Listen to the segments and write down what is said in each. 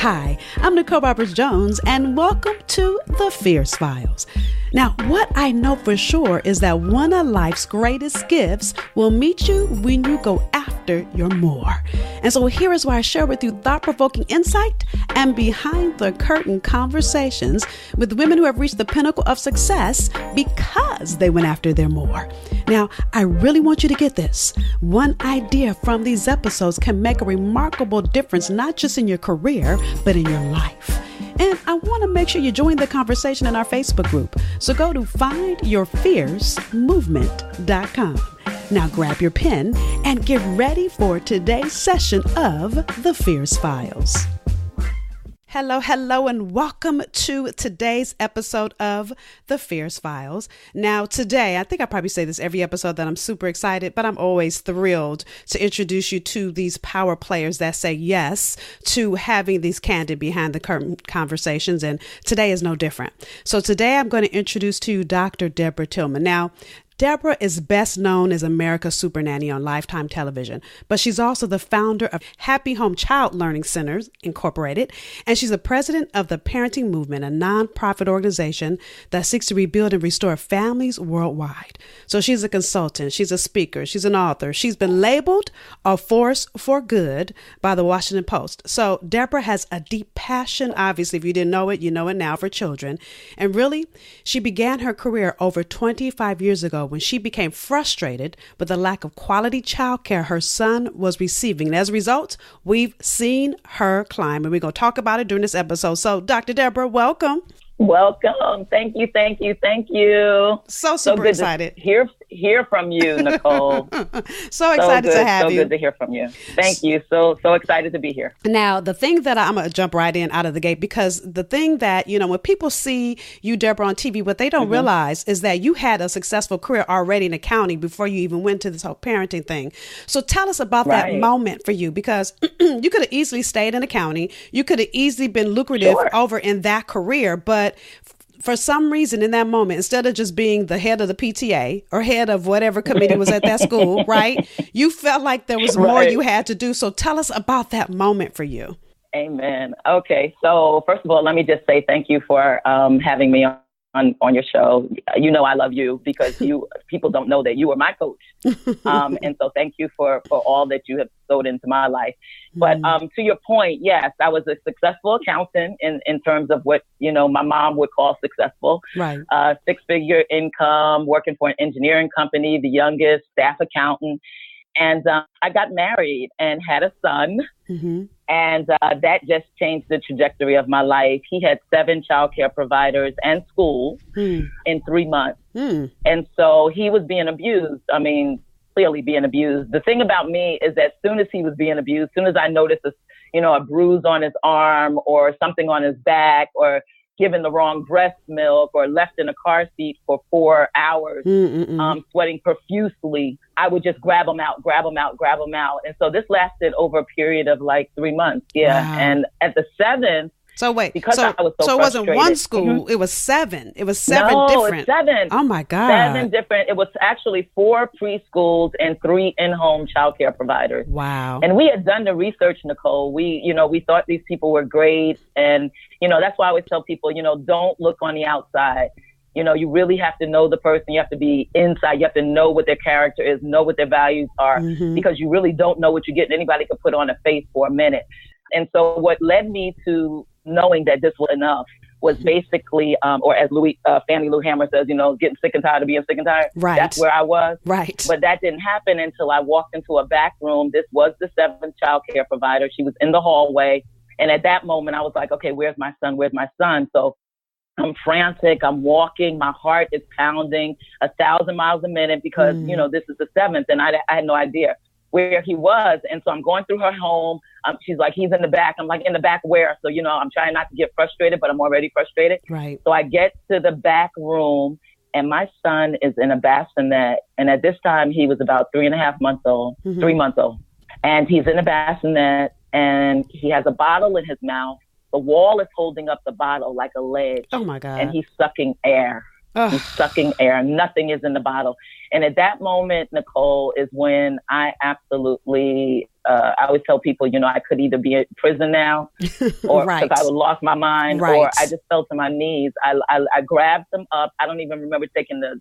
Hi, I'm Nicole Roberts-Jones, and welcome to The Fierce Files. Now, what I know for sure is that one of life's greatest gifts will meet you when you go after your more. And so here is why I share with you thought-provoking insight and behind-the-curtain conversations with women who have reached the pinnacle of success because they went after their more. Now, I really want you to get this. One idea from these episodes can make a remarkable difference, not just in your career, but in your life. And I want to make sure you join the conversation in our Facebook group. So go to findyourfiercemovement.com. Now grab your pen and get ready for today's session of The Fierce Files. Hello, and welcome to today's episode of The Fierce Files. Now, today, I think I probably say this every episode that I'm super excited, but I'm always thrilled to introduce you to these power players that say yes to having these candid behind the curtain conversations, and today is no different. So today, I'm going to introduce to you Dr. Deborah Tillman. Now, Deborah is best known as America's Supernanny on Lifetime television, but she's also the founder of Happy Home Child Learning Centers, Incorporated, and she's the president of the Parenting Movement, a nonprofit organization that seeks to rebuild and restore families worldwide. So she's a consultant, she's a speaker, she's an author. She's been labeled a force for good by the Washington Post. So Deborah has a deep passion, obviously, if you didn't know it, you know it now, for children. And really, she began her career over 25 years ago when she became frustrated with the lack of quality childcare her son was receiving. And as a result, we've seen her climb, and we're going to talk about it during this episode. So, Dr. Deborah, welcome. Welcome. Thank you. So super excited. Hear from you, Nicole. So excited to have you. So good to hear from you. Thank you. So excited to be here. Now, the thing that I'm going to jump right in out of the gate, because the thing that, when people see you, Deborah, on TV, what they don't realize is that you had a successful career already in accounting before you even went to this whole parenting thing. So tell us about that moment for you, because you could have easily stayed in accounting. You could have easily been lucrative over in that career, but for some reason in that moment, instead of just being the head of the PTA or head of whatever committee was at that school, right? You felt like there was more you had to do. So tell us about that moment for you. Amen. Okay. So first of all, let me just say thank you for having me on your show. You know I love you because people don't know that you were my coach. And so thank you for all that you have sowed into my life. But to your point, yes, I was a successful accountant in terms of what, my mom would call successful. Right. Six-figure income, working for an engineering company, the youngest staff accountant. And I got married and had a son. And that just changed the trajectory of my life. He had 7 childcare providers and schools in 3 months. And so he was being abused. I mean, clearly being abused. The thing about me is that as soon as he was being abused, as soon as I noticed a bruise on his arm or something on his back or given the wrong breast milk or left in a car seat for 4 hours, sweating profusely, I would just grab him out. And so this lasted over a period of like 3 months. Yeah. Wow. And at the 7th, so wait, because so I was so it wasn't one school, it was 7. It was 7 different. It's 7. Oh my God. 7 different. It was actually 4 preschools and 3 in-home childcare providers. Wow. And we had done the research, Nicole. We thought these people were great. And, that's why I always tell people, don't look on the outside. You really have to know the person. You have to be inside. You have to know what their character is, know what their values are, because you really don't know what you're getting. Anybody could put on a face for a minute. And so what led me to knowing that this was enough was basically, or as Fannie Lou Hammer says, getting sick and tired of being sick and tired. Right. That's where I was. Right. But that didn't happen until I walked into a back room. This was the 7th child care provider. She was in the hallway. And at that moment, I was like, okay, where's my son? So I'm frantic. I'm walking. My heart is pounding 1,000 miles a minute because, this is the 7th. And I had no idea where he was. And so I'm going through her home. She's like, he's in the back. I'm like, in the back where? So, I'm trying not to get frustrated, but I'm already frustrated. Right. So I get to the back room and my son is in a bassinet. And at this time, he was about 3 months old. And he's in a bassinet and he has a bottle in his mouth. The wall is holding up the bottle like a ledge. Oh my God. And he's sucking air. He's sucking air. Nothing is in the bottle. And at that moment, Nicole, is when I absolutely I always tell people, I could either be in prison now or right. because I would lost my mind right. or I just fell to my knees. I grabbed them up. I don't even remember taking the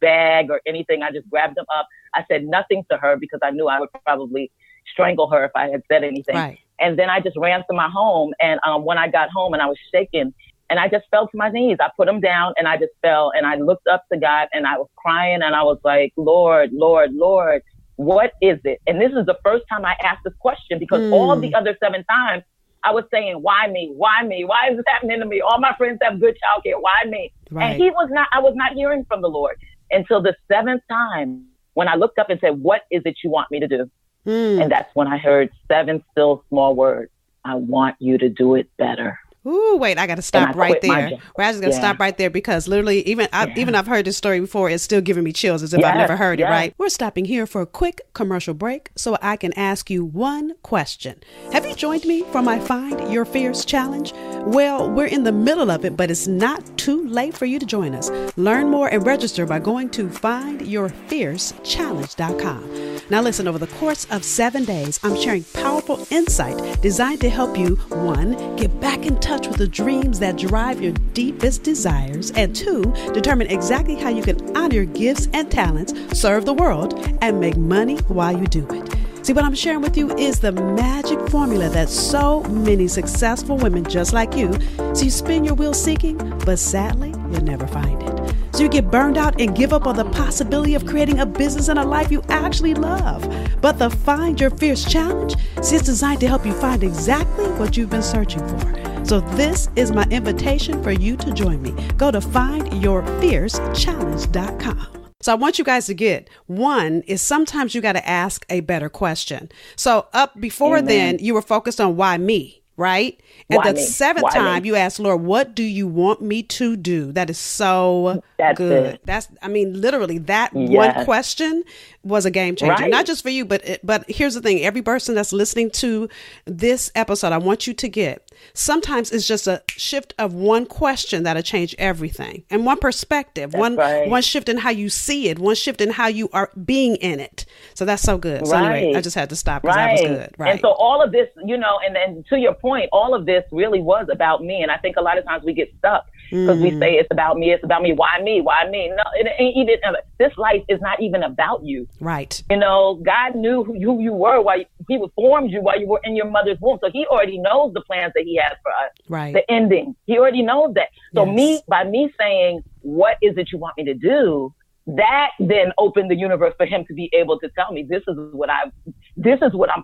bag or anything. I just grabbed them up. I said nothing to her because I knew I would probably strangle her if I had said anything. Right. And then I just ran to my home. And when I got home and I was shaking and I just fell to my knees, I put them down and I just fell and I looked up to God and I was crying and I was like, Lord, Lord, Lord, what is it? And this is the first time I asked this question because all the other 7 times I was saying, why me? Why me? Why is this happening to me? All my friends have good childcare. Why me? Right. And I was not hearing from the Lord until the 7th time when I looked up and said, what is it you want me to do? And that's when I heard 7 still small words. I want you to do it better. Ooh, wait, I got to stop right there. We're just going to stop right there because literally, even I've heard this story before. It's still giving me chills as if I've never heard it, right? We're stopping here for a quick commercial break so I can ask you one question. Have you joined me for my Find Your Fierce Challenge? Well, we're in the middle of it, but it's not too late for you to join us. Learn more and register by going to findyourfiercechallenge.com. Now listen, over the course of 7 days, I'm sharing powerful insight designed to help you, 1, get back in touch with the dreams that drive your deepest desires, and 2, determine exactly how you can honor your gifts and talents, serve the world, and make money while you do it. See, what I'm sharing with you is the magic formula that so many successful women just like you, so you spin your wheels seeking, but sadly, you'll never find it. So you get burned out and give up on the possibility of creating a business and a life you actually love. But the Find Your Fierce Challenge is designed to help you find exactly what you've been searching for. So this is my invitation for you to join me. Go to findyourfiercechallenge.com. So I want you guys to get, 1 is sometimes you got to ask a better question. So up before then, you were focused on why me, right? And the 7th time you asked, Lord, what do you want me to do? That is so good. That's, literally that one question was a game changer, not just for you, but here's the thing. Every person that's listening to this episode, I want you to get, sometimes it's just a shift of one question that'll change everything, and one perspective, one shift in how you see it, one shift in how you are being in it. So that's so good. So anyway, I just had to stop because that was good. Right. And so all of this, and to your point, all of this really was about me. And I think a lot of times we get stuck because we say it's about me. Why me? Why me? No, it ain't even. This life is not even about you. Right. God knew who you were while He formed you while you were in your mother's womb. So He already knows the plans that He has for us. Right. The ending. He already knows that. So by me saying, what is it you want me to do? That then opened the universe for Him to be able to tell me, this is what I'm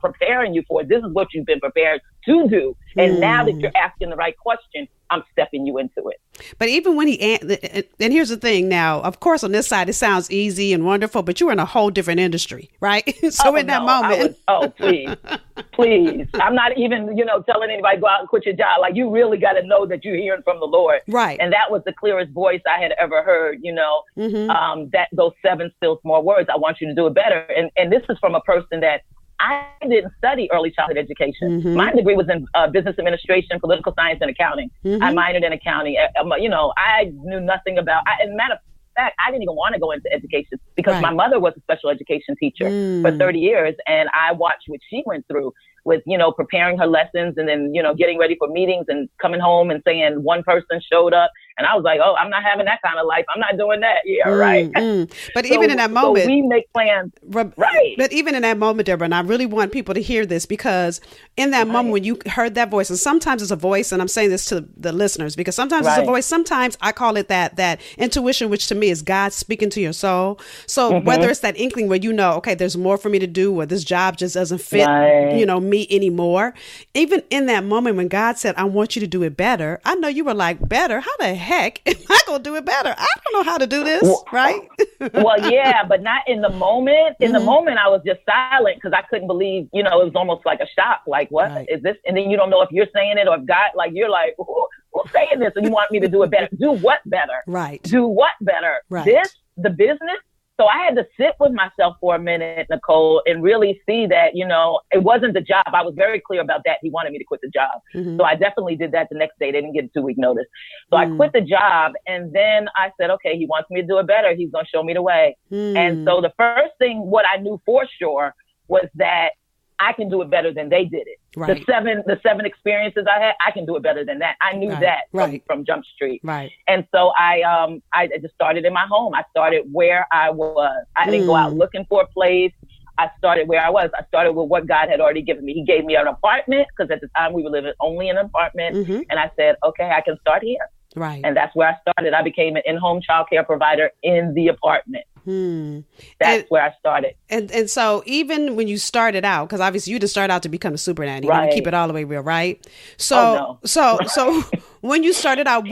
preparing you for. This is what you've been prepared to do. And now that you're asking the right question, I'm stepping you into it. But even when and here's the thing now, of course, on this side, it sounds easy and wonderful, but you're in a whole different industry, right? So in that moment. Please. I'm not even, telling anybody go out and quit your job. Like, you really got to know that you're hearing from the Lord. Right. And that was the clearest voice I had ever heard, that those 7 still small words. I want you to do it better. And this is from a person that I didn't study early childhood education. My degree was in business administration, political science, and accounting. I minored in accounting. I knew nothing about, as a matter of fact, I didn't even want to go into education because my mother was a special education teacher for 30 years. And I watched what she went through with, preparing her lessons and then, getting ready for meetings and coming home and saying one person showed up. And I was like, oh, I'm not having that kind of life. I'm not doing that. Yeah, right. But even in that moment, we make plans. Right. But even in that moment, Deborah, and I really want people to hear this, because in that moment when you heard that voice, and sometimes it's a voice, and I'm saying this to the listeners, because sometimes it's a voice, sometimes I call it that intuition, which to me is God speaking to your soul. So whether it's that inkling where okay, there's more for me to do, or this job just doesn't fit, me anymore. Even in that moment when God said, I want you to do it better, I know you were like, better? How the heck am I going to do it better? I don't know how to do this, right? Well, yeah, but not in the moment. In the moment, I was just silent because I couldn't believe, it was almost like a shock. Like, what is this? And then you don't know if you're saying it or if God, like, you're like, who's saying this? And you want me to do it better. Do what better? Right. Do what better? Right. The business? So I had to sit with myself for a minute, Nicole, and really see that, it wasn't the job. I was very clear about that. He wanted me to quit the job. So I definitely did that the next day. They didn't get a 2-week notice. So I quit the job. And then I said, okay, He wants me to do it better. He's going to show me the way. And so the first thing, what I knew for sure was that I can do it better than they did it. Right. The seven experiences I had, I can do it better than that. I knew that from Jump Street. Right. And so I just started in my home. I started where I was. I didn't go out looking for a place. I started where I was. I started with what God had already given me. He gave me an apartment because at the time we were living only in an apartment. And I said, okay, I can start here. Right. And that's where I started. I became an in-home childcare provider in the apartment. That's where I started. And so even when you started out, because obviously you didn't start out to become a super nanny, right. Keep it all the way real, right? So, so when you started out,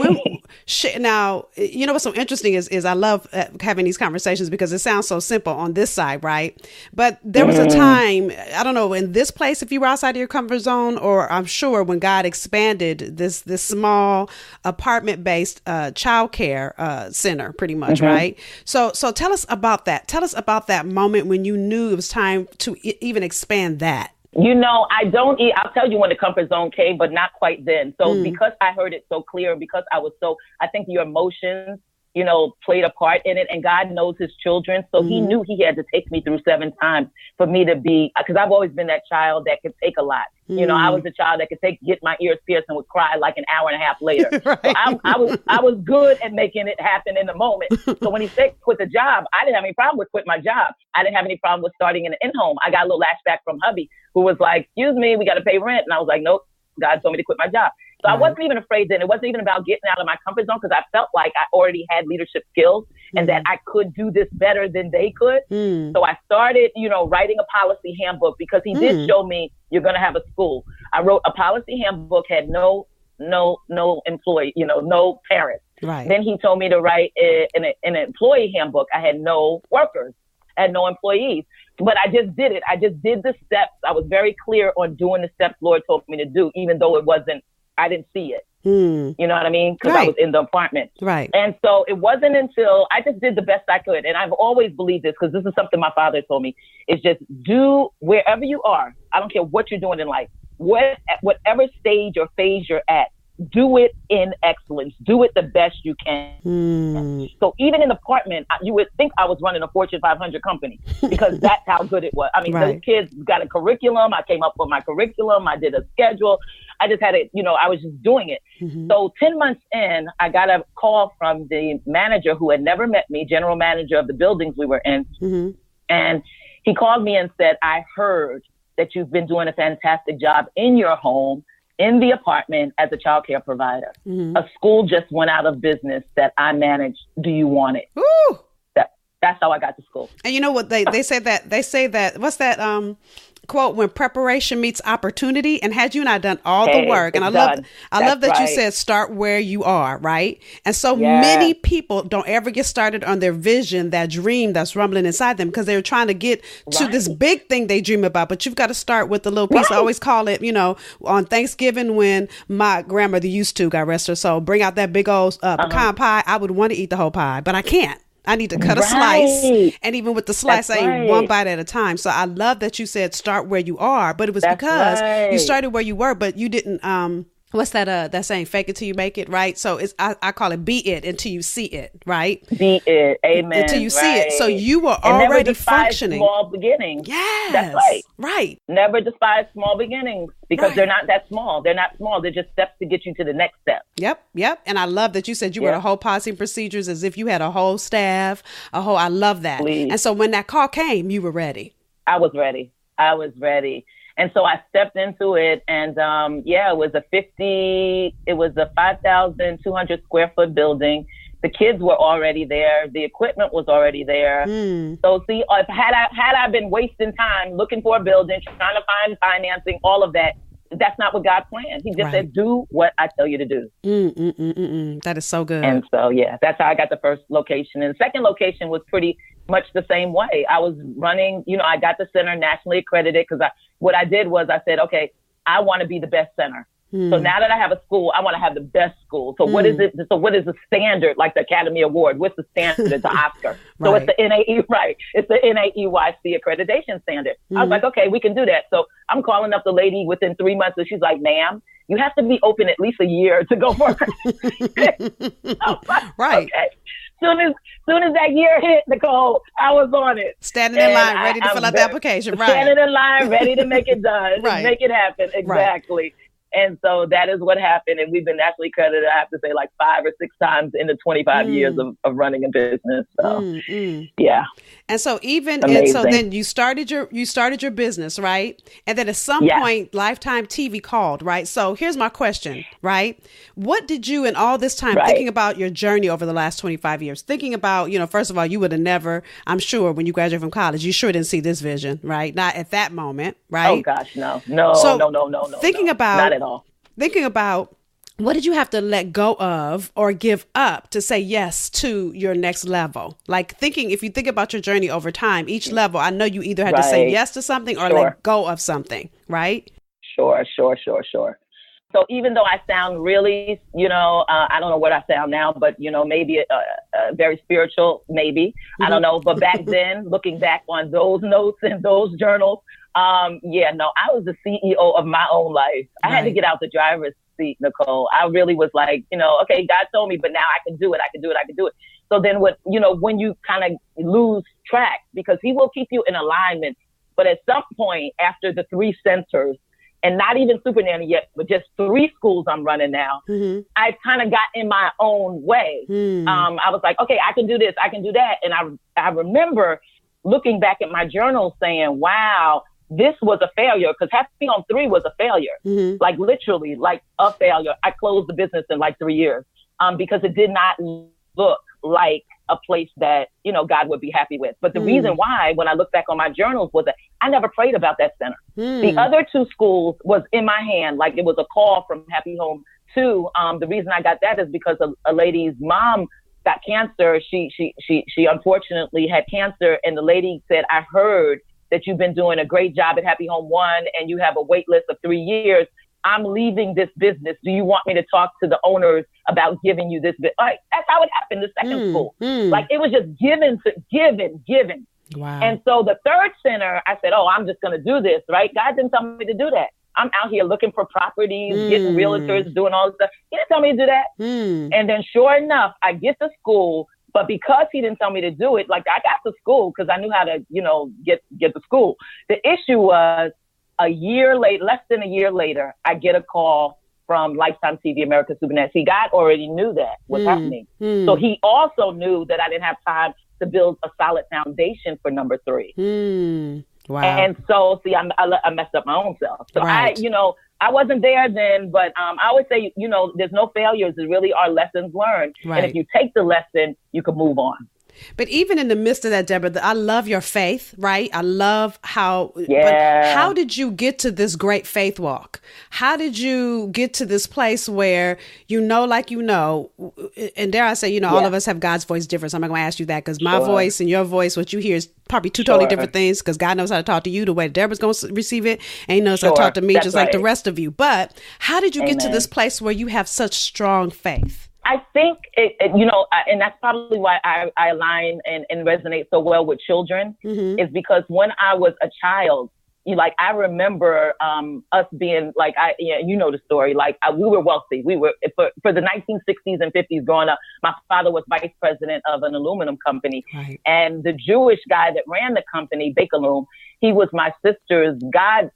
now, you know what's so interesting is I love having these conversations because it sounds so simple on this side, right? But there was a time, I don't know, in this place, if you were outside of your comfort zone, or I'm sure when God expanded this small apartment-based childcare center, pretty much, right? So tell us about that. Tell us about that moment when you knew it was time to even expand that. You know, I'll tell you when the comfort zone came, but not quite then. So because I heard it so clear, because I think your emotions, you know, played a part in it, and God knows his children. So he knew he had to take me through 7 times for me to be, because I've always been that child that could take a lot. You know, I was a child that could get my ears pierced and would cry like an hour and a half later. Right. So I was good at making it happen in the moment. So when he said quit the job, I didn't have any problem with quitting my job. I didn't have any problem with starting in an in-home. I got a little lashback from hubby who was like, excuse me, we got to pay rent. And I was like, nope, God told me to quit my job. So I wasn't even afraid then. It wasn't even about getting out of my comfort zone because I felt like I already had leadership skills and that I could do this better than they could. So I started, you know, writing a policy handbook because he did show me you're going to have a school. I wrote a policy handbook, had no employee, you know, no parents. Right. Then he told me to write an employee handbook. I had no workers, I had no employees. But I just did it. I just did the steps. I was very clear on doing the steps Lord told me to do, even though I didn't see it. You know what I mean? Because I was in the apartment. Right. And so it wasn't until I just did the best I could. And I've always believed this because this is something my father told me, is just do wherever you are. I don't care what you're doing in life, whatever stage or phase you're at, do it in excellence. Do it the best you can. So even in the apartment, you would think I was running a Fortune 500 company because that's how good it was. I mean, those kids got a curriculum. I came up with my curriculum. I did a schedule. I just had it, you know, I was just doing it. So 10 months in, I got a call from the manager who had never met me, general manager of the buildings we were in. And he called me and said, I heard that you've been doing a fantastic job in your home, in the apartment as a child care provider. A school just went out of business that I managed. Do you want it? Ooh. That's how I got to school. And you know what they say that what's that quote, when preparation meets opportunity, and had you and I done all the work, and I love that you said start where you are, right? And so many people don't ever get started on their vision, that dream that's rumbling inside them, because they're trying to get to this big thing they dream about. But you've got to start with the little piece. I always call it, you know, on Thanksgiving when my grandmother used to, God rest her soul, bring out that big old pecan pie. I would want to eat the whole pie, but I can't. I need to cut a slice. And even with the slice, I eat one bite at a time. So I love that you said start where you are, but it was because you started where you were, but you didn't, what's that saying? Fake it till you make it, right? So it's, I call it be it until you see it, right? Be it. Amen. Until you see it. So you were already functioning. Small beginnings. Yes. That's right. Right. Never despise small beginnings because they're not that small. They're not small. They're just steps to get you to the next step. Yep. And I love that you said you were the whole policy and procedures as if you had a whole staff, I love that. Please. And so when that call came, you were ready. I was ready. And so I stepped into it, and it was a 5,200 square foot building. The kids were already there. The equipment was already there. So see, had I been wasting time looking for a building, trying to find financing, all of that, that's not what God planned. He just said, do what I tell you to do. That is so good. And so, that's how I got the first location. And the second location was pretty much the same way. I was running, you know, I got the center nationally accredited because what I did was I said, okay, I want to be the best center. So now that I have a school, I want to have the best school. So what is it? So what is the standard, like the Academy Award? What's the standard? It's the Oscar. So it's the NAE, right? It's the NAEYC accreditation standard. I was like, okay, we can do that. So I'm calling up the lady within 3 months, and she's like, ma'am, you have to be open at least a year to go for it. Right. Okay. soon as that year hit, Nicole, I was on it. Standing in line, ready to fill out the application. Right. Standing in line, ready to make it done. Right. Make it happen. Exactly. Right. And so that is what happened. And we've been nationally credited, I have to say, like 5 or 6 times in the 25 years of running a business. So, yeah. And so then you started your business, right? And then at some point, Lifetime TV called, right? So here's my question, right? What did you, in all this time, thinking about your journey over the last 25 years, thinking about, first of all, you would have never, I'm sure, when you graduated from college, you sure didn't see this vision, right? Not at that moment, right? Oh gosh, no. Thinking about, not at all. Thinking about, what did you have to let go of or give up to say yes to your next level? Like if you think about your journey over time, each level, I know you either had to say yes to something or let go of something, right? Sure. So even though I sound really, I don't know what I sound now, but, maybe very spiritual, maybe. I don't know. But back then, looking back on those notes and those journals, I was the CEO of my own life. I had to get out the driver's seat, Nicole. I really was like, okay, God told me, but now I can do it. So then when you kind of lose track, because he will keep you in alignment. But at some point after the 3 centers, and not even Supernanny yet, but just 3 schools I'm running now, I kind of got in my own way. I was like, okay, I can do this, I can do that. And I remember looking back at my journal saying, wow, this was a failure, because Happy Home 3 was a failure, like literally like a failure. I closed the business in like 3 years because it did not look like a place that, God would be happy with. But the reason why, when I look back on my journals, was that I never prayed about that center. The other 2 schools was in my hand. Like it was a call from Happy Home 2. The reason I got that is because a lady's mom got cancer. She unfortunately had cancer. And the lady said, I heard that you've been doing a great job at Happy Home 1 and you have a wait list of 3 years. I'm leaving this business. Do you want me to talk to the owners about giving you this business? Like, that's how it happened, the second school. Like it was just given. Wow. And so the 3rd center, I said, I'm just going to do this, right? God didn't tell me to do that. I'm out here looking for properties, getting realtors, doing all this stuff. He didn't tell me to do that. And then sure enough, I get to school. But because he didn't tell me to do it, like I got to school because I knew how to, get to school. The issue was less than a year later, I get a call from Lifetime TV America Supernanny. See, God already knew that was happening. So he also knew that I didn't have time to build a solid foundation for number 3. Wow. And so, see, I messed up my own self. So I wasn't there then, but I always say, there's no failures. There really are lessons learned. Right. And if you take the lesson, you can move on. But even in the midst of that, Deborah, I love your faith, right? I love how, but how did you get to this great faith walk? How did you get to this place where, and dare I say, all of us have God's voice different. So I'm not going to ask you that because my voice and your voice, what you hear is probably 2 totally different things, because God knows how to talk to you the way Deborah's going to receive it. And he knows how to talk to me just like the rest of you. But how did you get to this place where you have such strong faith? I think and that's probably why I align and resonate so well with children, is because when I was a child, I remember us being like, the story, like we were wealthy. We were for the 1960s and 50s growing up. My father was vice president of an aluminum company, and the Jewish guy that ran the company, Bakeloom, he was my sister's godfather.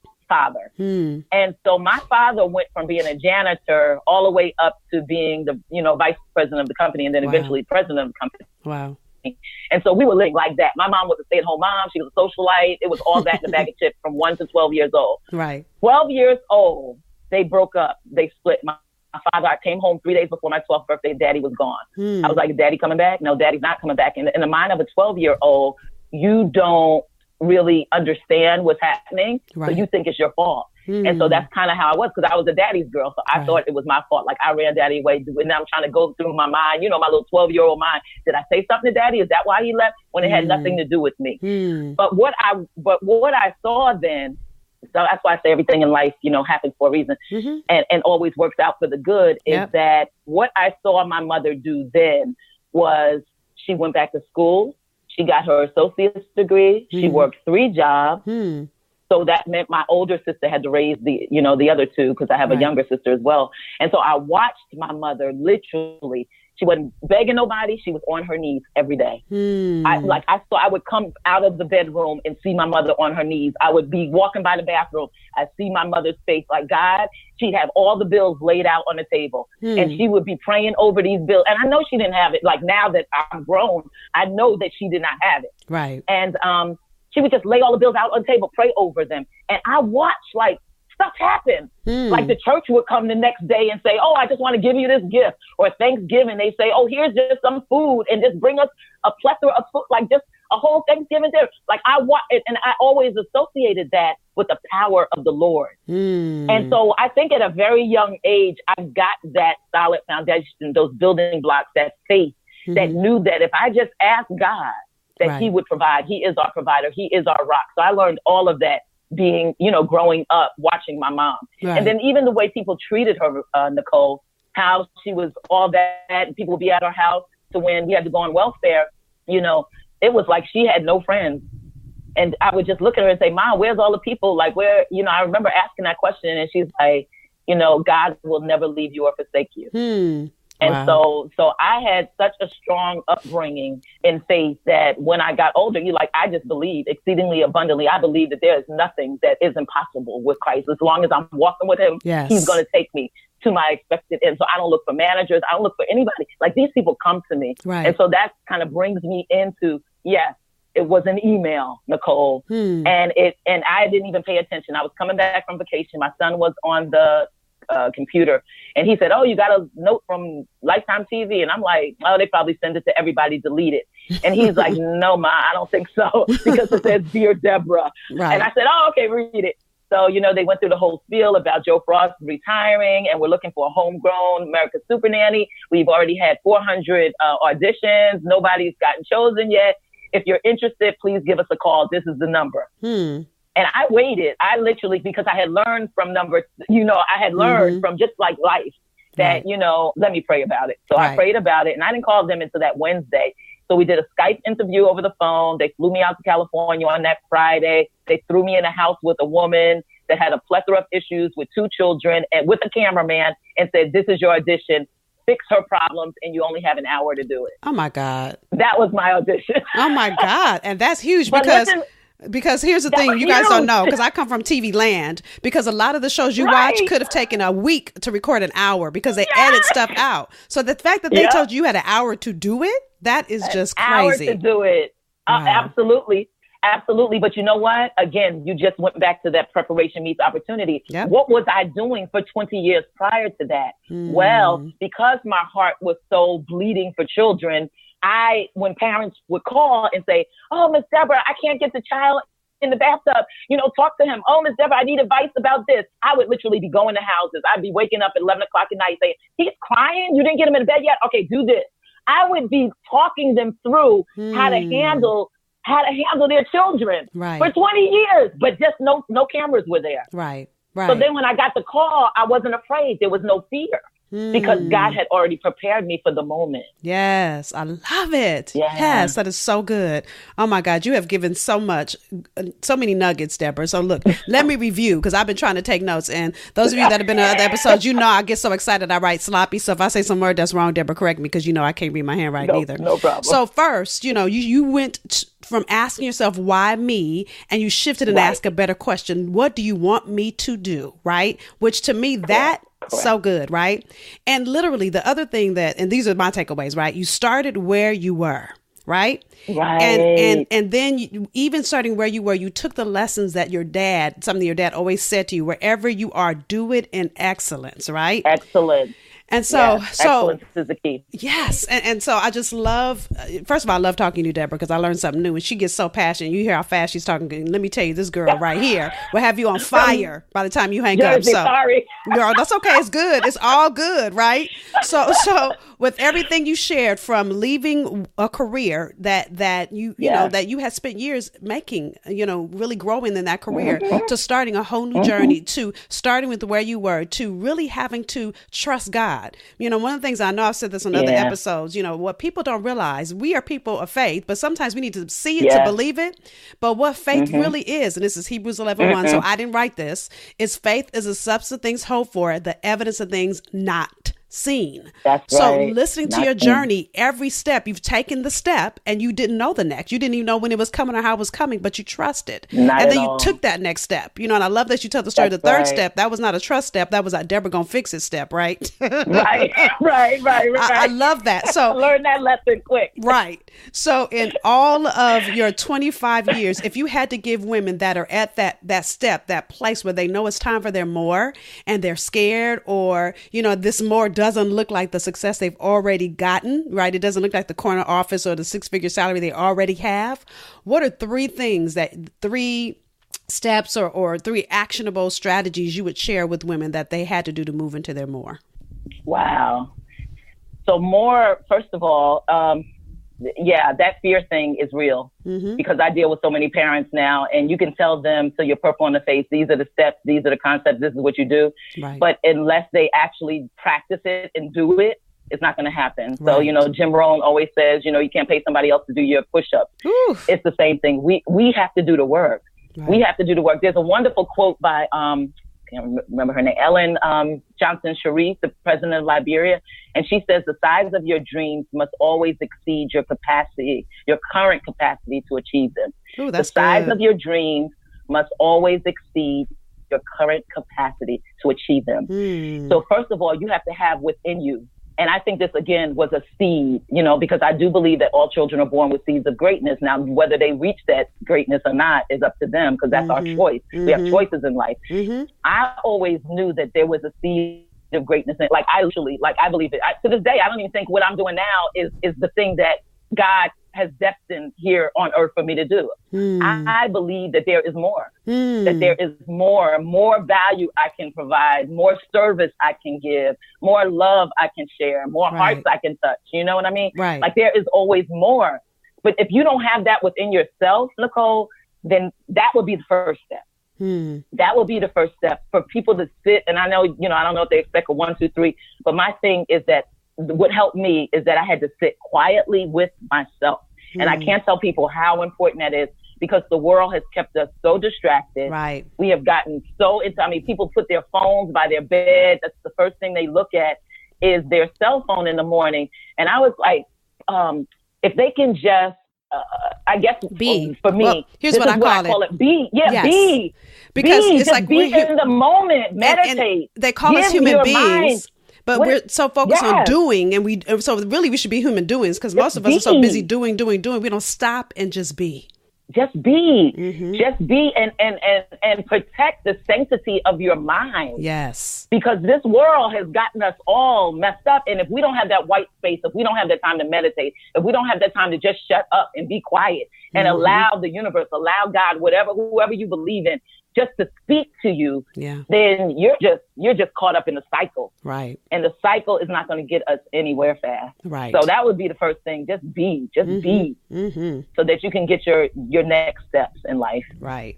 And so my father went from being a janitor all the way up to being the, vice president of the company, and then eventually president of the company. Wow. And so we were living like that. My mom was a stay-at-home mom. She was a socialite. It was all that in a bag of chips from 1 to 12 years old. Right. 12 years old, they broke up. They split. My father, I came home 3 days before my 12th birthday. Daddy was gone. I was like, is Daddy coming back? No, Daddy's not coming back. In the mind of a 12-year-old, you don't really understand what's happening. So you think it's your fault. And so that's kind of how I was, because I was a daddy's girl. So I thought it was my fault. Like I ran Daddy away. And now I'm trying to go through my mind, my little 12-year-old mind. Did I say something to Daddy? Is that why he left? When it had nothing to do with me. But what I saw then, so that's why I say everything in life, happens for a reason, and always works out for the good, is that what I saw my mother do then was she went back to school. She got her associate's degree. She worked 3 jobs. So that meant my older sister had to raise the other two, because I have a younger sister as well. And so I watched my mother literally. She wasn't begging nobody. She was on her knees every day. I would come out of the bedroom and see my mother on her knees. I would be walking by the bathroom. I'd see my mother's face, like, God. She'd have all the bills laid out on the table, and she would be praying over these bills. And I know she didn't have it. Like, now that I'm grown, I know that she did not have it. Right. And she would just lay all the bills out on the table, pray over them. And I watched, like, stuff happen. Like the church would come the next day and say, oh, I just want to give you this gift. Or Thanksgiving, they say, oh, here's just some food, and just bring us a plethora of food, like just a whole Thanksgiving dinner. Like I always associated that with the power of the Lord. And so I think at a very young age, I got that solid foundation, those building blocks, that faith that knew that if I just asked God, that he would provide. He is our provider. He is our rock. So I learned all of that being, growing up, watching my mom. Right. And then even the way people treated her, Nicole, how she was all that, and people would be at her house to when we had to go on welfare, it was like she had no friends. And I would just look at her and say, Mom, where's all the people? Like, where, I remember asking that question, and she's like, God will never leave you or forsake you. And so I had such a strong upbringing in faith that when I got older, I just believed exceedingly abundantly. I believe that there is nothing that is impossible with Christ. As long as I'm walking with him, he's going to take me to my expected end. So I don't look for managers. I don't look for anybody. Like, these people come to me. Right. And so that kind of brings me into, it was an email, Nicole. And I didn't even pay attention. I was coming back from vacation. My son was on the computer, and he said, oh, you got a note from Lifetime TV? And I'm like, oh, they probably send it to everybody, delete it. And he's like, no, Ma, I don't think so, because it says, Dear Deborah. Right. And I said, oh, okay, read it. So, they went through the whole spiel about Joe Frost retiring, and we're looking for a homegrown America's Supernanny. We've already had 400 auditions. Nobody's gotten chosen yet. If you're interested, please give us a call. This is the number. And I waited. I literally, because I had learned from numbers, I had learned from just like life that, let me pray about it. So I prayed about it, and I didn't call them until that Wednesday. So we did a Skype interview over the phone. They flew me out to California on that Friday. They threw me in a house with a woman that had a plethora of issues with 2 children and with a cameraman, and said, this is your audition. Fix her problems, and you only have an hour to do it. Oh, my God. That was my audition. Oh, my God. And that's huge because here's the thing, you guys don't know, because I come from TV land, because a lot of the shows you watch could have taken a week to record an hour, because they edit stuff out. So the fact that they told you had an hour to do it, that is just crazy. Hour to do it. Absolutely. Absolutely. But you know what? Again, you just went back to that preparation meets opportunity. Yep. What was I doing for 20 years prior to that? Well, because my heart was so bleeding for children, when parents would call and say, oh, Miss Deborah, I can't get the child in the bathtub, talk to him. Oh, Miss Deborah, I need advice about this. I would literally be going to houses. I'd be waking up at 11 o'clock at night saying, he's crying. You didn't get him in bed yet? Okay, do this. I would be talking them through how to handle their children for 20 years, but just no cameras were there. Right. So then when I got the call, I wasn't afraid. There was no fear. Because God had already prepared me for the moment. Yes, I love it. Yes, that is so good. Oh my God, you have given so much, so many nuggets, Deborah. So look, let me review, because I've been trying to take notes. And those of you that have been in other episodes, I get so excited I write sloppy. So if I say some word that's wrong, Deborah, correct me, because I can't read my handwriting either. No problem. So first, you went from asking yourself, why me? And you shifted and asked a better question. What do you want me to do? Right? Which to me, that so good, right? And literally the other thing and these are my takeaways, right? You started where you were, right? Right. And then even starting where you were, you took the lessons that something your dad always said to you, wherever you are, do it in excellence, right? Excellent. And so excellence is the key. Yes. And so I just first of all, I love talking to you, Deborah, because I learned something new, and she gets so passionate. You hear how fast she's talking. Let me tell you, this girl right here will have you on fire by the time you hang up. So, sorry. Girl, that's okay. It's good. It's all good. Right. So with everything you shared, from leaving a career that you know that you had spent years making, really growing in that career, to starting a whole new journey, to starting with where you were, to really having to trust God. One of the things, I know I've said this on other episodes, what people don't realize, we are people of faith, but sometimes we need to see it to believe it. But what faith really is, and this is Hebrews 11:1, so I didn't write this, is faith is a substance of things hoped for, the evidence of things not seen. That's so right. Listening to your journey, every step you've taken the step, and you didn't know the next. You didn't even know when it was coming or how it was coming, but you trusted. And then you took that next step. And I love that you tell the story. That's the third step, that was not a trust step. That was a Deborah gonna fix it step, right? Right. I love that. So learn that lesson quick. Right. So in all of your 25 years, if you had to give women that are at that step, that place where they know it's time for their more, and they're scared, or, this more doesn't look like the success they've already gotten, right? It doesn't look like the corner office or the 6-figure salary they already have. What are three steps or 3 actionable strategies you would share with women that they had to do to move into their more? Wow. So more, first of all, that fear thing is real, because I deal with so many parents now, and you can tell them till you're purple in the face, these are the steps, these are the concepts, this is what you do. Right. But unless they actually practice it and do it, it's not going to happen. Right. So, Jim Rohn always says, you can't pay somebody else to do your push-ups. Oof. It's the same thing. We have to do the work. Right. We have to do the work. There's a wonderful quote by, can't remember her name, Ellen Johnson Sirleaf, the president of Liberia. And she says, the size of your dreams must always exceed your capacity, your current capacity to achieve them. Ooh, the size of your dreams must always exceed your current capacity to achieve them. So first of all, you have to have within you. And I think this, again, was a seed, because I do believe that all children are born with seeds of greatness. Now, whether they reach that greatness or not is up to them, because that's our choice. We have choices in life. I always knew that there was a seed of greatness. I believe it. To this day, I don't even think what I'm doing now is the thing that God has destined here on earth for me to do. I believe that there is more, that there is more value I can provide, more service I can give, more love I can share, more hearts I can touch. You know what I mean? Right. Like, there is always more. But if you don't have that within yourself, Nicole, then that would be the first step. That will be the first step for people to sit. And I know, I don't know if they expect a 1, 2, 3, but my thing is that what helped me is that I had to sit quietly with myself. And I can't tell people how important that is, because the world has kept us so distracted. Right. We have gotten so into, people put their phones by their bed. That's the first thing they look at is their cell phone in the morning. And I was like, if they can just, I guess be for me, well, here's what I call it. Be. Yeah, yes. Be. Because be. It's just like be in the moment. Meditate. And they call us human beings. But we're so focused on doing, and so really we should be human doings, because most of us are so busy doing. We don't stop and just be. Just be. Just be and protect the sanctity of your mind. Yes. Because this world has gotten us all messed up. And if we don't have that white space, if we don't have that time to meditate, if we don't have that time to just shut up and be quiet and allow the universe, allow God, whoever you believe in, just to speak to you, then you're just caught up in the cycle. Right. And the cycle is not going to get us anywhere fast. Right. So that would be the first thing. Just be. Be. So that you can get your next steps in life. Right.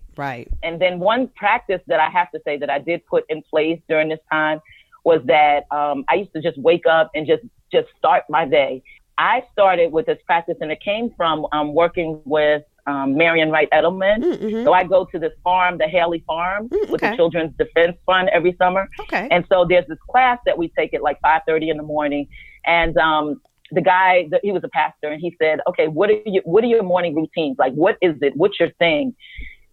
And then one practice that I have to say that I did put in place during this time was that I used to just wake up and just start my day. I started with this practice, and it came from working with Marion Wright Edelman. So I go to this farm, the Haley Farm, with the Children's Defense Fund every summer. And so there's this class that we take at like 5:30 in the morning. And the guy, he was a pastor, and he said, okay, what are your morning routines? Like, what is it? What's your thing?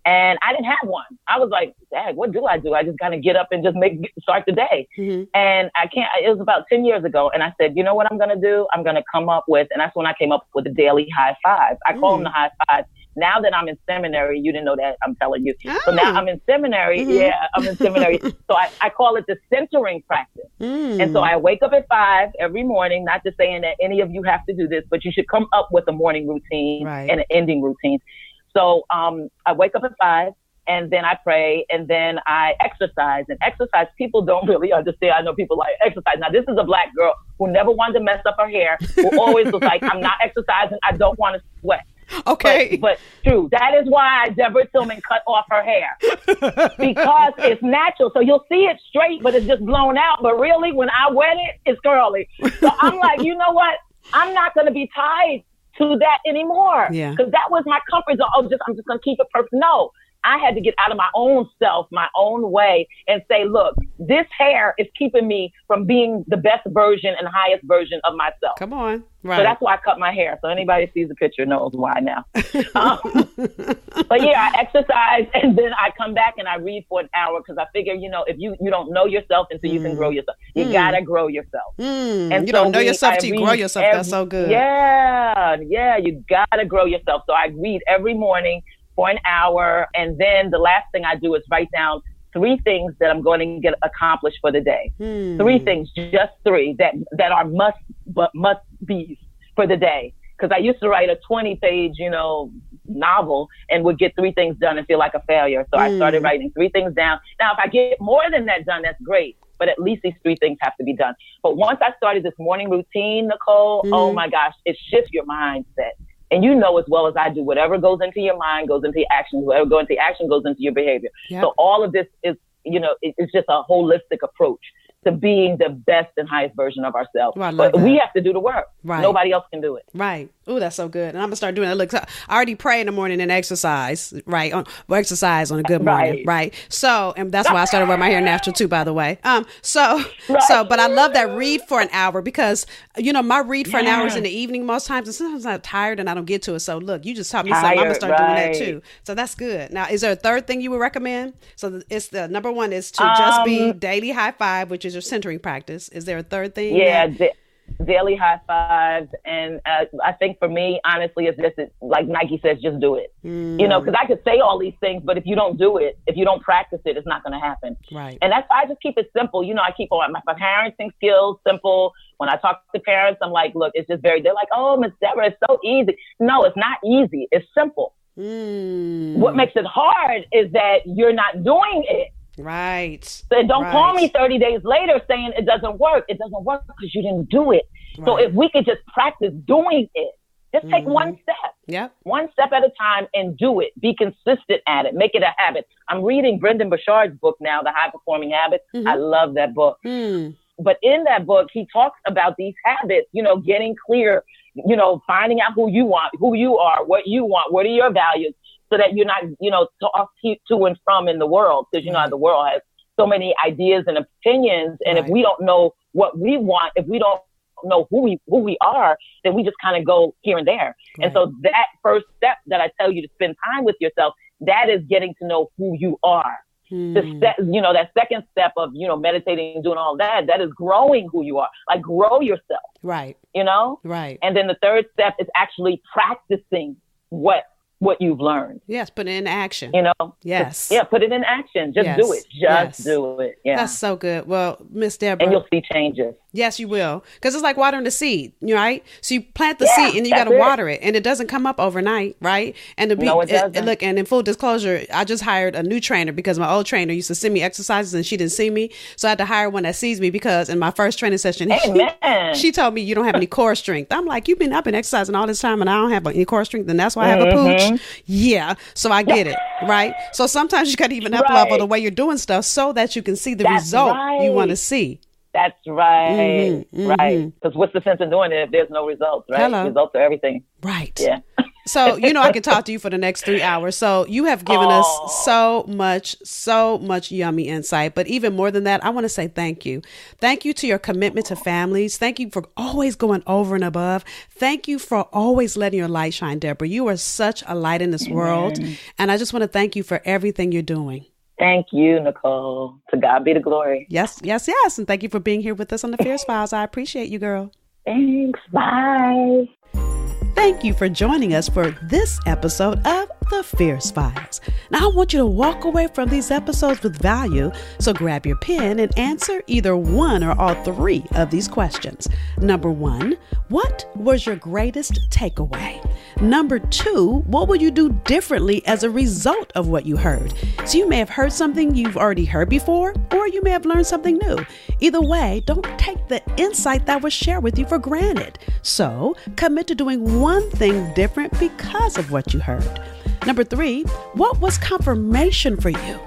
And I didn't have one. I was like, Dad, what do? I just kind of get up and just start the day. And it was about 10 years ago. And I said, you know what I'm going to do? I'm going to come up with, and that's when I came up with the daily high five. I call them the high five. Now that I'm in seminary, you didn't know that, I'm telling you. So now I'm in seminary. I'm in seminary. So I call it the centering practice. And so I wake up at 5 every morning, not just saying that any of you have to do this, but you should come up with a morning routine and an ending routine. So I wake up at 5, and then I pray, and then I exercise. And exercise, people don't really understand. I know people like exercise. Now, this is a Black girl who never wanted to mess up her hair, who always was like, I'm not exercising. I don't want to sweat. Okay. But true. That is why Deborah Tillman cut off her hair. Because it's natural. So you'll see it straight, but it's just blown out. But really, when I wet it, it's curly. So I'm like, you know what? I'm not going to be tied to that anymore. Yeah. Because that was my comfort zone. I'm just going to keep it perfect. No. I had to get out of my own self, my own way, and say, look, this hair is keeping me from being the best version and highest version of myself. Come on. Right. So that's why I cut my hair. So anybody who sees the picture knows why now. But yeah, I exercise, and then I come back and I read for an hour, because I figure, if you don't know yourself until you can grow yourself. You gotta grow yourself. And you don't know yourself until you grow yourself. That's so good. Yeah, you gotta grow yourself. So I read every morning for an hour, and then the last thing I do is write down 3 things that I'm going to get accomplished for the day. 3 things, just 3 that are must be's for the day. Because I used to write a 20-page, novel and would get 3 things done and feel like a failure. So I started writing 3 things down. Now, if I get more than that done, that's great. But at least these 3 things have to be done. But once I started this morning routine, Nicole, oh my gosh, it shifts your mindset. And you know as well as I do, whatever goes into your mind goes into your action. Whatever goes into action goes into your behavior. Yep. So all of this is, it's just a holistic approach to being the best and highest version of ourselves. Oh, but we have to do the work. Right. Nobody else can do it. Right. Oh, that's so good. And I'm going to start doing that. Look, I already pray in the morning and exercise, right? Exercise on a good morning, right? So, and that's why I started wearing my hair natural too, by the way. But I love that read for an hour, because, my read for an hour is in the evening most times. And sometimes I'm tired and I don't get to it. So look, you just taught me something. I'm going to start doing that too. So that's good. Now, is there a third thing you would recommend? So it's the number one is to just be daily high five, which is your centering practice. Is there a third thing? Yeah. Daily high fives. And I think for me, honestly, it's just like Nike says, just do it. Because I could say all these things, but if you don't do it, if you don't practice it, it's not going to happen. Right. And that's why I just keep it simple. I keep all my parenting skills simple. When I talk to parents, I'm like, look, it's just they're like, oh, Miss Deborah, it's so easy. No, it's not easy. It's simple. What makes it hard is that you're not doing it. Right. So don't call me 30 days later saying it doesn't work. It doesn't work because you didn't do it. Right. So if we could just practice doing it, just take one step. Yep. One step at a time and do it. Be consistent at it. Make it a habit. I'm reading Brendan Burchard's book now, The High Performing Habits. I love that book. But in that book, he talks about these habits, getting clear, finding out who you are, what you want, what are your values, so that you're not, tossed to and from in the world. Because, how the world has so many ideas and opinions. And if we don't know what we want, if we don't know who we are, then we just kind of go here and there. Right. And so that first step that I tell you to spend time with yourself, that is getting to know who you are. That second step of, meditating and doing all that is growing who you are. Like, grow yourself. Right. Right. And then the third step is actually practicing what you've learned. Yes, put it in action. Yes. Yeah, put it in action. Just do it. Just do it. Yeah. That's so good. Well, Miss Deborah. And you'll see changes. Yes, you will. Because it's like watering the seed, right? So you plant the seed and you got to water it. And it doesn't come up overnight, right? And no, it doesn't. Look, and in full disclosure, I just hired a new trainer because my old trainer used to send me exercises and she didn't see me. So I had to hire one that sees me, because in my first training session, she told me you don't have any core strength. I'm like, I've been exercising all this time and I don't have any core strength, and that's why I have a pooch. Yeah. So I get it, right? So sometimes you got to even up level the way you're doing stuff so that you can see the result you want to see. That's right. Right. Because what's the sense in doing it if there's no results, right? Hello. Results are everything. Right. Yeah. So, I can talk to you for the next 3 hours. So you have given us so much yummy insight. But even more than that, I want to say thank you. Thank you to your commitment to families. Thank you for always going over and above. Thank you for always letting your light shine, Deborah. You are such a light in this world. And I just want to thank you for everything you're doing. Thank you, Nicole. To God be the glory. Yes. And thank you for being here with us on the Fierce Files. I appreciate you, girl. Thanks. Bye. Thank you for joining us for this episode of The Fierce Files. Now, I want you to walk away from these episodes with value, so grab your pen and answer either one or all 3 of these questions. Number 1, what was your greatest takeaway? Number 2, what will you do differently as a result of what you heard? So you may have heard something you've already heard before, or you may have learned something new. Either way, don't take the insight that was shared with you for granted. So commit to doing one thing different because of what you heard. Number 3, what was confirmation for you?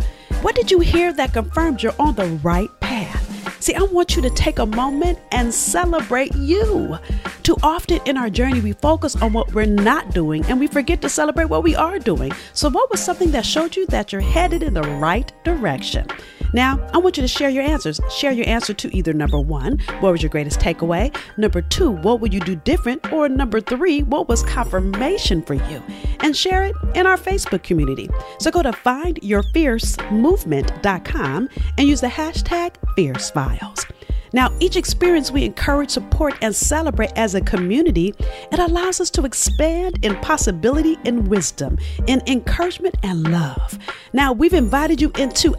What did you hear that confirmed you're on the right path? See, I want you to take a moment and celebrate you. Too often in our journey, we focus on what we're not doing and we forget to celebrate what we are doing. So what was something that showed you that you're headed in the right direction? Now, I want you to share your answers. Share your answer to either number 1, what was your greatest takeaway? Number 2, what would you do different? Or number 3, what was confirmation for you? And share it in our Facebook community. So go to findyourfiercemovement.com and use the hashtag FierceFiles. Now, each experience we encourage, support, and celebrate as a community. It allows us to expand in possibility and wisdom, in encouragement and love. Now, we've invited you into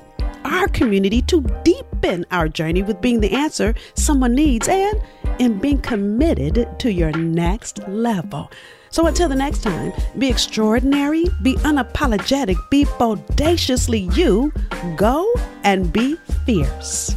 our community to deepen our journey with being the answer someone needs and in being committed to your next level. So until the next time, be extraordinary, be unapologetic, be bodaciously you, go and be fierce.